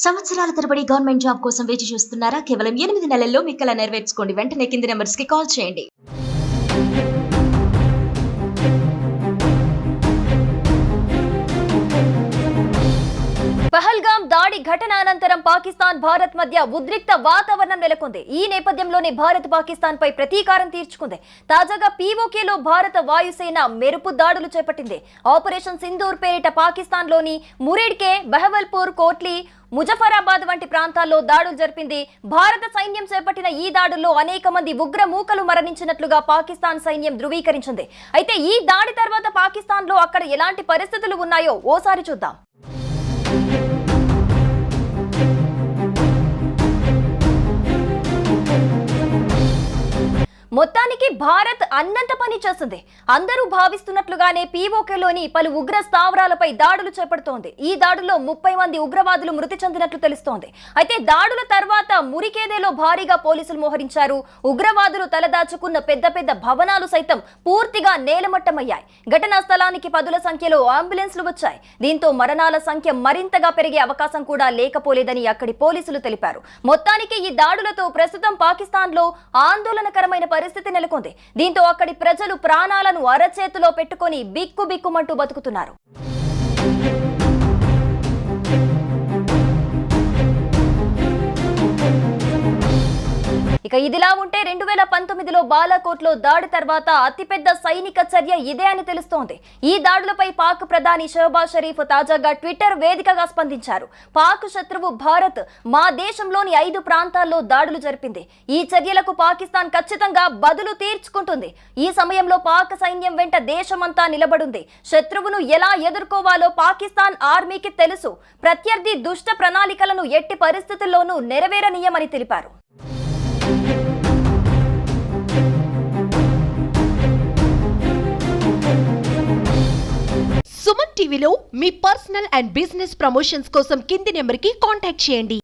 సంవత్సరాల తరబడి government job కోసం వేచి చూస్తున్నారా? కేవలం 8 నెలల్లో మీ కల నెరవేర్చుకోండి. వెంటనే కింది నెంబర్స్ కి కాల్ చేయండి. పహల్గామ్ దాడి ఘటన అనంతరం పాకిస్తాన్ భారత్ మధ్య ఉద్రిక్త వాతావరణం నెలకొంది. ఈ నేపథ్యంలోనే భారత్ పాకిస్తాన్ పై ప్రతీకారం తీర్చుకుంది. తాజాగా పీఓకేలో భారత వాయుసేన మెరుపు దాడులు చేపట్టింది. ఆపరేషన్ సింధూర్ పేరిట పాకిస్తాన్లోని మురేడ్కే, బహవల్పూర్, కోట్లీ, ముజఫరాబాద్ వంటి ప్రాంతాల్లో దాడులు జరిపింది. భారత సైన్యం చేపట్టిన ఈ దాడుల్లో అనేక మంది ఉగ్ర మూకలు మరణించినట్లుగా పాకిస్తాన్ సైన్యం ధృవీకరించింది. అయితే ఈ దాడి తర్వాత పాకిస్తాన్లో అక్కడ ఎలాంటి పరిస్థితులు ఉన్నాయో ఓసారి చూద్దాం. మొత్తానికి భారత్ అన్నంత పని చేస్తుంది. అందరూ భావిస్తున్నట్లుగానే పీఓకేలోని పలు ఉగ్ర స్థావరాలపై దాడులు చేపడుతోంది. ఈ దాడుల్లో 30 మంది ఉగ్రవాదులు మృతి చెందినట్లు తెలుస్తోంది. అయితే దాడుల తర్వాత మురికేదేలో భారీగా పోలీసులు మోహరించారు. ఉగ్రవాదులు తలదాచుకున్న పెద్ద పెద్ద భవనాలు సైతం పూర్తిగా నేలమట్టమయ్యాయి. ఘటనా స్థలానికి పదుల సంఖ్యలో అంబులెన్స్లు వచ్చాయి. దీంతో మరణాల సంఖ్య మరింతగా పెరిగే అవకాశం కూడా లేకపోలేదని అక్కడి పోలీసులు తెలిపారు. మొత్తానికి ఈ దాడులతో ప్రస్తుతం పాకిస్తాన్లో ఆందోళనకరమైన పరిస్థితి నెలకొంది. దీంతో అక్కడి ప్రజలు ప్రాణాలను అరచేతిలో పెట్టుకొని బిక్కుబిక్కుమంటూ బతుకుతున్నారు. ఇక ఇదిలా ఉంటే 2019లో బాలాకోట్లో దాడి తర్వాత అతిపెద్ద సైనిక చర్య ఇదే అని తెలుస్తోంది. ఈ దాడులపై పాక్ ప్రధాని షహబాజ్ షరీఫ్ తాజాగా ట్విట్టర్ వేదికగా స్పందించారు. పాక్ శత్రువు భారత్ మా దేశంలోని 5 ప్రాంతాల్లో దాడులు జరిపింది. ఈ చర్యలకు పాకిస్తాన్ ఖచ్చితంగా బదులు తీర్చుకుంటుంది. ఈ సమయంలో పాక్ సైన్యం వెంట దేశమంతా నిలబడుంది. శత్రువును ఎలా ఎదుర్కోవాలో పాకిస్తాన్ ఆర్మీకి తెలుసు. ప్రత్యర్థి దుష్ట ప్రణాళికలను ఎట్టి పరిస్థితుల్లోనూ నెరవేరనీయమని తెలిపారు. సుమన్ టీవీలో మీ పర్సనల్ అండ్ బిజినెస్ ప్రమోషన్స్ కోసం కింది నెంబర్కి కాంటాక్ట్ చేయండి.